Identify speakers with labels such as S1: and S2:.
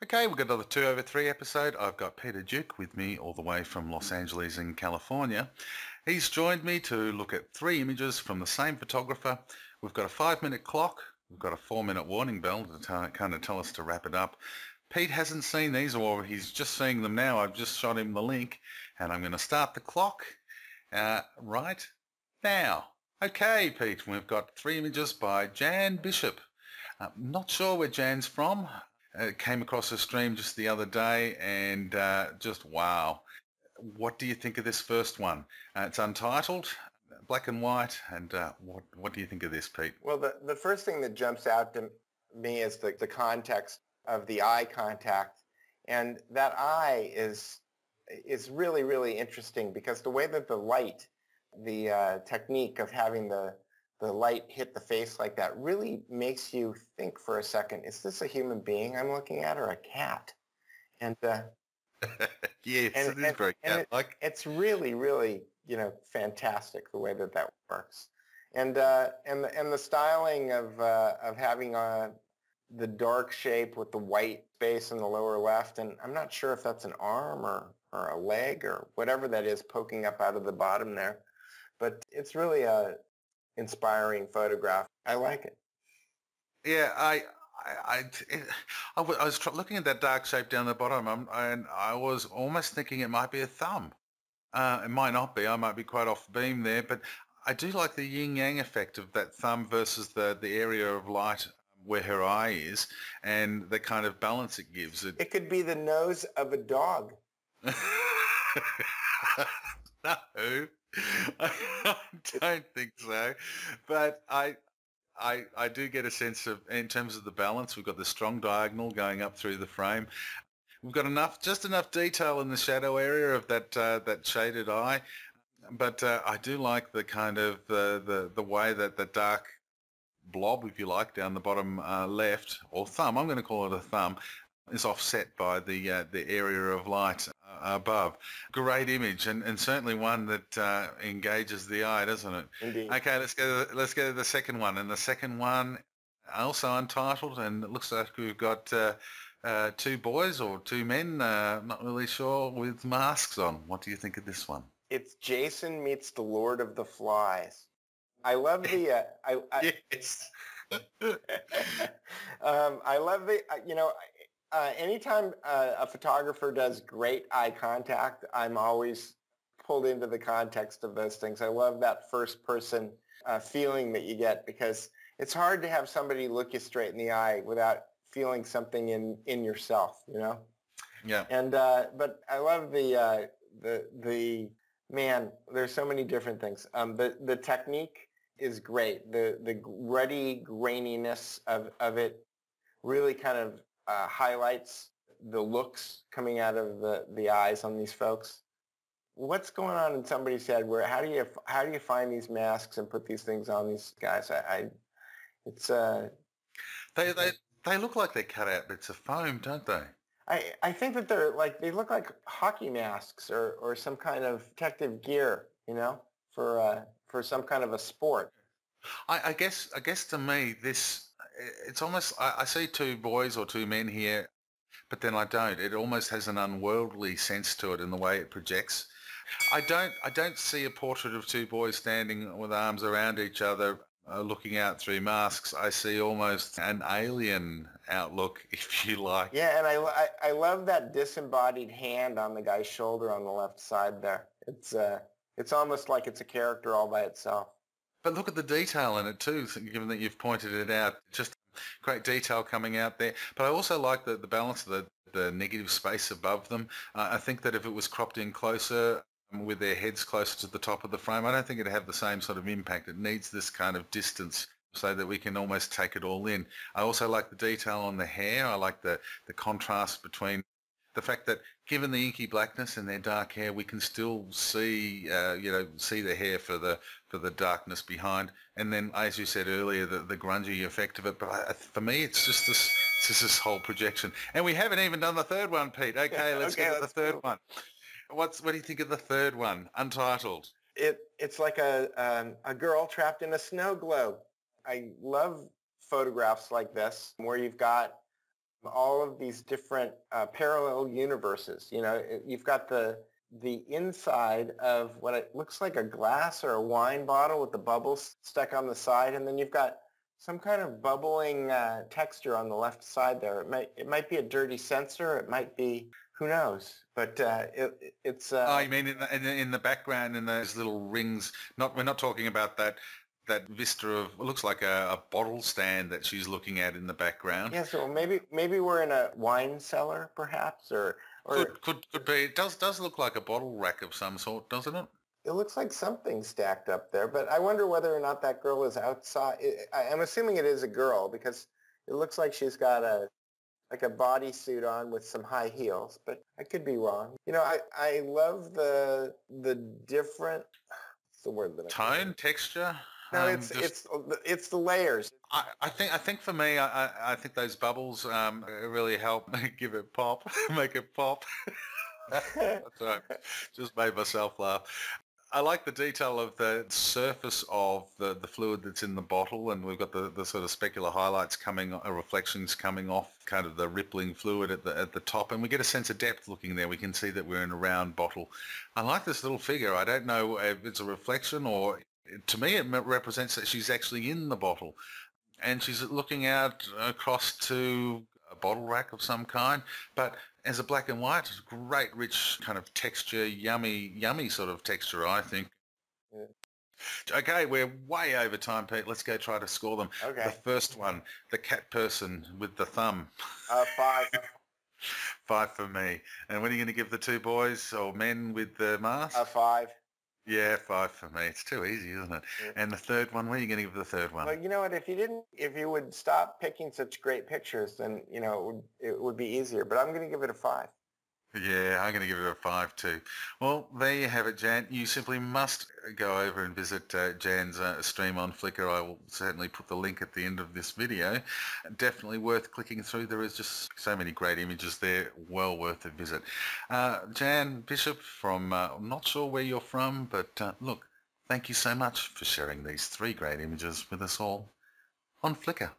S1: Okay, we've got another 2 over 3 episode. I've got Peter Duke with me all the way from Los Angeles in California. He's joined me to look at 3 images from the same photographer. We've got a 5-minute clock. We've got a 4-minute warning bell to kind of tell us to wrap it up. Pete hasn't seen these, or he's just seeing them now. I've just shot him the link, and I'm going to start the clock right now. Okay, Pete, we've got 3 images by Jan.Bishop. Not sure where Jan's from. Came across a stream just the other day and just wow. What do you think of this first one? It's untitled, black and white, and what do you think of this, Pete?
S2: Well, the first thing that jumps out to me is the context of the eye contact, and that eye is really, really interesting because the way that the light, the technique of having the light hit the face like that really makes you think for a second, is this a human being I'm looking at or a cat? And
S1: yes, it is very cat-like.
S2: It's really, really, fantastic the way that works. And the styling of having the dark shape with the white space in the lower left, and I'm not sure if that's an arm or a leg or whatever that is poking up out of the bottom there, but it's really a inspiring photograph. I like it.
S1: Yeah, I was looking at that dark shape down the bottom, and I was almost thinking it might be a thumb. It might not be. I might be quite off beam there, but I do like the yin-yang effect of that thumb versus the area of light where her eye is, and the kind of balance it gives.
S2: It could be the nose of a dog.
S1: No. I don't think so, but I do get a sense of, in terms of the balance, we've got the strong diagonal going up through the frame. We've got just enough detail in the shadow area of that shaded eye, but I do like the kind of the way that the dark blob, if you like, down the bottom left, or thumb, I'm going to call it a thumb, is offset by the area of light above. Great image, and certainly one that engages the eye, doesn't it?
S2: Indeed.
S1: Okay, let's go to the second one, and the second one also untitled, and it looks like we've got 2 boys or 2 men, not really sure, with masks on. What do you think of this one?
S2: It's Jason meets the Lord of the Flies. I love the
S1: yes.
S2: I love the anytime a photographer does great eye contact, I'm always pulled into the context of those things. I love that first person feeling that you get, because it's hard to have somebody look you straight in the eye without feeling something in yourself,
S1: Yeah.
S2: And but I love the man. There's so many different things. The technique is great. The ruddy graininess of it really kind of highlights the looks coming out of the eyes on these folks. What's going on in somebody's head? How do you find these masks and put these things on these guys?
S1: They look like they're cut out bits of foam, don't they?
S2: I think that they look like hockey masks or some kind of protective gear, for some kind of a sport.
S1: I guess to me it's almost, I see 2 boys or 2 men here, but then I don't. It almost has an unworldly sense to it in the way it projects. I don't see a portrait of 2 boys standing with arms around each other looking out through masks. I see almost an alien outlook, if you like.
S2: Yeah, and I love that disembodied hand on the guy's shoulder on the left side there. It's almost like it's a character all by itself.
S1: But look at the detail in it too, given that you've pointed it out. Just great detail coming out there. But I also like the balance of the negative space above them. I think that if it was cropped in closer, with their heads closer to the top of the frame, I don't think it'd have the same sort of impact. It needs this kind of distance so that we can almost take it all in. I also like the detail on the hair. I like the contrast between the fact that, given the inky blackness and their dark hair, we can still see the hair for the darkness behind. And then, as you said earlier, the grungy effect of it. But for me, it's just this whole projection. And we haven't even done the third one, Pete. Okay, let's get to the third one. What do you think of the third one, untitled?
S2: It's like a girl trapped in a snow globe. I love photographs like this where you've got all of these different parallel universes. You've got the inside of what it looks like a glass or a wine bottle with the bubbles stuck on the side, and then you've got some kind of bubbling texture on the left side there. It might be a dirty sensor. It might be, who knows? But it's.
S1: Oh, you mean in the background in those little rings? We're not talking about that vista of it looks like a bottle stand that she's looking at in the background.
S2: Yeah, so maybe we're in a wine cellar, perhaps, or
S1: Could be. It does look like a bottle rack of some sort, doesn't it?
S2: it looks like something stacked up there. But I wonder whether or not that girl is outside. I'm assuming it is a girl because it looks like she's got a bodysuit on with some high heels. But I could be wrong. I love the different. What's the word that
S1: Tone, texture.
S2: No, it's the layers.
S1: I think for me, I think those bubbles really help give it pop, make it pop. That's right. Just made myself laugh. I like the detail of the surface of the fluid that's in the bottle, and we've got the sort of specular highlights reflections coming off kind of the rippling fluid at the top, and we get a sense of depth looking there. We can see that we're in a round bottle. I like this little figure. I don't know if it's a reflection or, to me, it represents that she's actually in the bottle, and she's looking out across to a bottle rack of some kind, but as a black and white, great rich kind of texture, yummy sort of texture, I think. Yeah. Okay, we're way over time, Pete. Let's go try to score them.
S2: Okay.
S1: The first one, the cat person with the thumb.
S2: 5.
S1: 5 for me. And what are you going to give the two boys or men with the mask?
S2: 5.
S1: Yeah, 5 for me. It's too easy, isn't it? Yeah. And the third one, what are you going to give the third one?
S2: Well, you know what? If you would stop picking such great pictures, then it would be easier. But I'm going to give it a 5.
S1: Yeah, I'm going to give it a 5 too. Well, there you have it, Jan. You simply must go over and visit Jan's stream on Flickr. I will certainly put the link at the end of this video. Definitely worth clicking through. There is just so many great images there. Well worth a visit. Jan Bishop from, I'm not sure where you're from, but look, thank you so much for sharing these 3 great images with us all on Flickr.